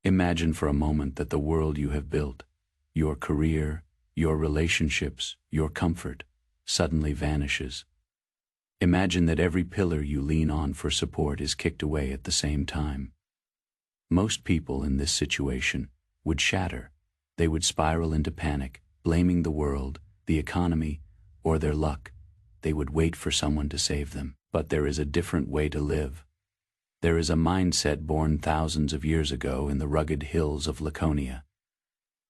Imagine for a moment that the world you have built, your career, your relationships, your comfort, suddenly vanishes. Imagine that every pillar you lean on for support is kicked away at the same time. Most people in this situation would shatter. They would spiral into panic, blaming the world, the economy, or their luck. They would wait for someone to save them. But there is a different way to live. There is a mindset born thousands of years ago in the rugged hills of Laconia.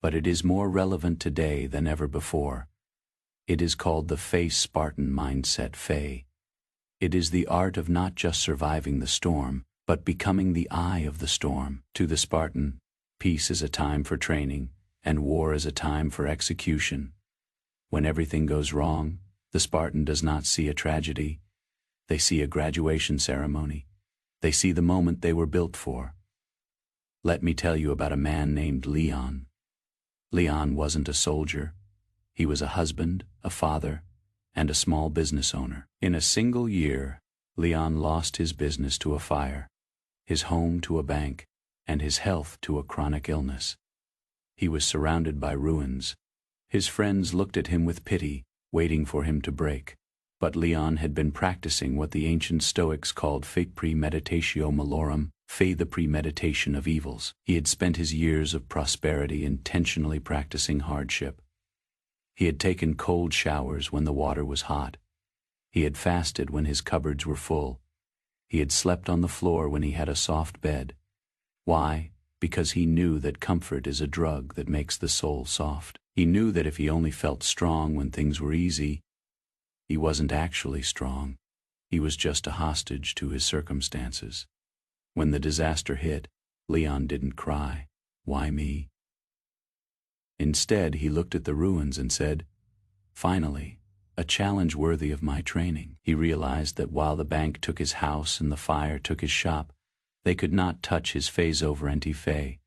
But it is more relevant today than ever before. It is called the Spartan mindset. It is the art of not just surviving the storm, but becoming the eye of the storm. To the Spartan, peace is a time for training, and war is a time for execution. When everything goes wrong, the Spartan does not see a tragedy. They see a graduation ceremony. They see the moment they were built for. Let me tell you about a man named Leon. Leon wasn't a soldier. He was a husband, a father, and a small business owner. In a single year, Leon lost his business to a fire, his home to a bank, and his health to a chronic illness. He was surrounded by ruins. His friends looked at him with pity, waiting for him to break. But Leon had been practicing what the ancient Stoics called premeditatio malorum, the premeditation of evils. He had spent his years of prosperity intentionally practicing hardship. He had taken cold showers when the water was hot. He had fasted when his cupboards were full. He had slept on the floor when he had a soft bed. Why? Because he knew that comfort is a drug that makes the soul soft. He knew that if he only felt strong when things were easy, he wasn't actually strong. He was just a hostage to his circumstances. When the disaster hit, Leon didn't cry. Why me? Instead, he looked at the ruins and said, "Finally, a challenge worthy of my training." He realized that while the bank took his house and the fire took his shop, they could not touch his phase over anti-Fe.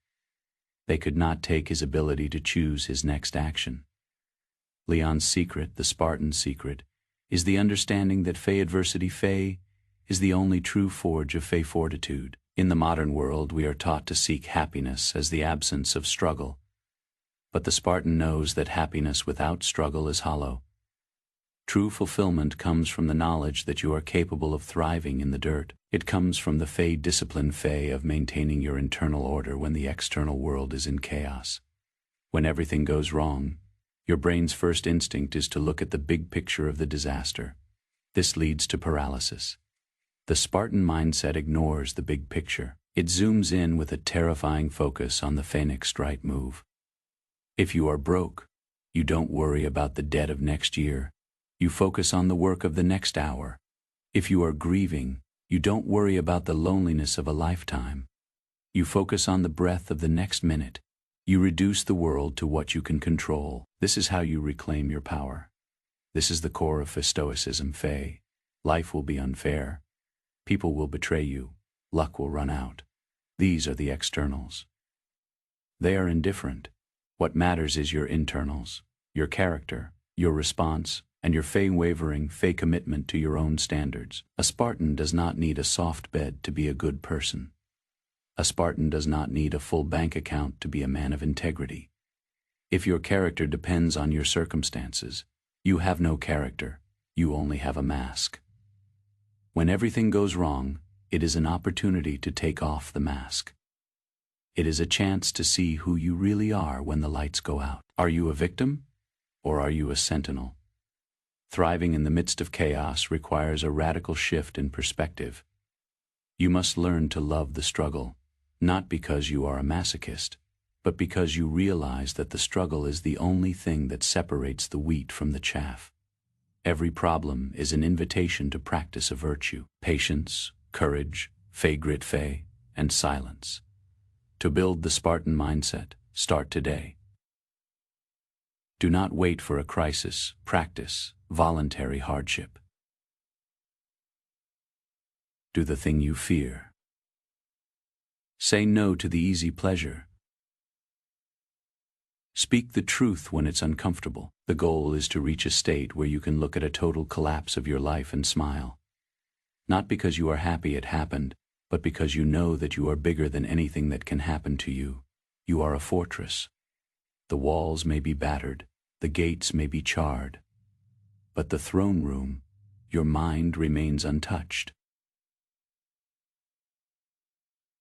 They could not take his ability to choose his next action. Leon's secret, the Spartan secret, is the understanding that adversity is the only true forge of fortitude. In the modern world, we are taught to seek happiness as the absence of struggle. But the Spartan knows that happiness without struggle is hollow. True fulfillment comes from the knowledge that you are capable of thriving in the dirt. It comes from the discipline of maintaining your internal order when the external world is in chaos. When everything goes wrong, your brain's first instinct is to look at the big picture of the disaster. This leads to paralysis. The Spartan mindset ignores the big picture. It zooms in with a terrifying focus on the phoenix strike move. If you are broke, you don't worry about the debt of next year. You focus on the work of the next hour. If you are grieving, you don't worry about the loneliness of a lifetime. You focus on the breath of the next minute. You reduce the world to what you can control. This is how you reclaim your power. This is the core of Stoicism. Life will be unfair. People will betray you. Luck will run out. These are the externals. They are indifferent. What matters is your internals, your character, your response, and your wavering commitment to your own standards. A Spartan does not need a soft bed to be a good person. A Spartan does not need a full bank account to be a man of integrity. If your character depends on your circumstances, you have no character, you only have a mask. When everything goes wrong, it is an opportunity to take off the mask. It is a chance to see who you really are when the lights go out. Are you a victim, or are you a sentinel? Thriving in the midst of chaos requires a radical shift in perspective. You must learn to love the struggle, not because you are a masochist, but because you realize that the struggle is the only thing that separates the wheat from the chaff. Every problem is an invitation to practice a virtue: patience, courage, grit, and silence. To build the Spartan mindset, start today. Do not wait for a crisis, practice voluntary hardship. Do the thing you fear. Say no to the easy pleasure. Speak the truth when it's uncomfortable. The goal is to reach a state where you can look at a total collapse of your life and smile. Not because you are happy it happened, but because you know that you are bigger than anything that can happen to you. You are a fortress. The walls may be battered, the gates may be charred, but the throne room, your mind remains untouched.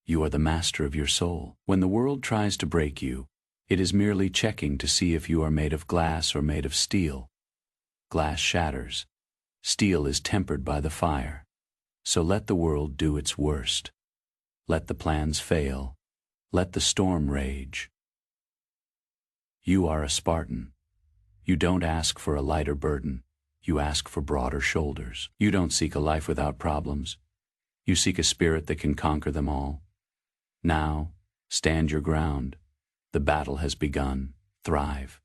You are the master of your soul. When the world tries to break you, it is merely checking to see if you are made of glass or made of steel. Glass shatters. Steel is tempered by the fire. So let the world do its worst. Let the plans fail. Let the storm rage. You are a Spartan. You don't ask for a lighter burden. You ask for broader shoulders. You don't seek a life without problems. You seek a spirit that can conquer them all. Now, stand your ground. The battle has begun. Thrive.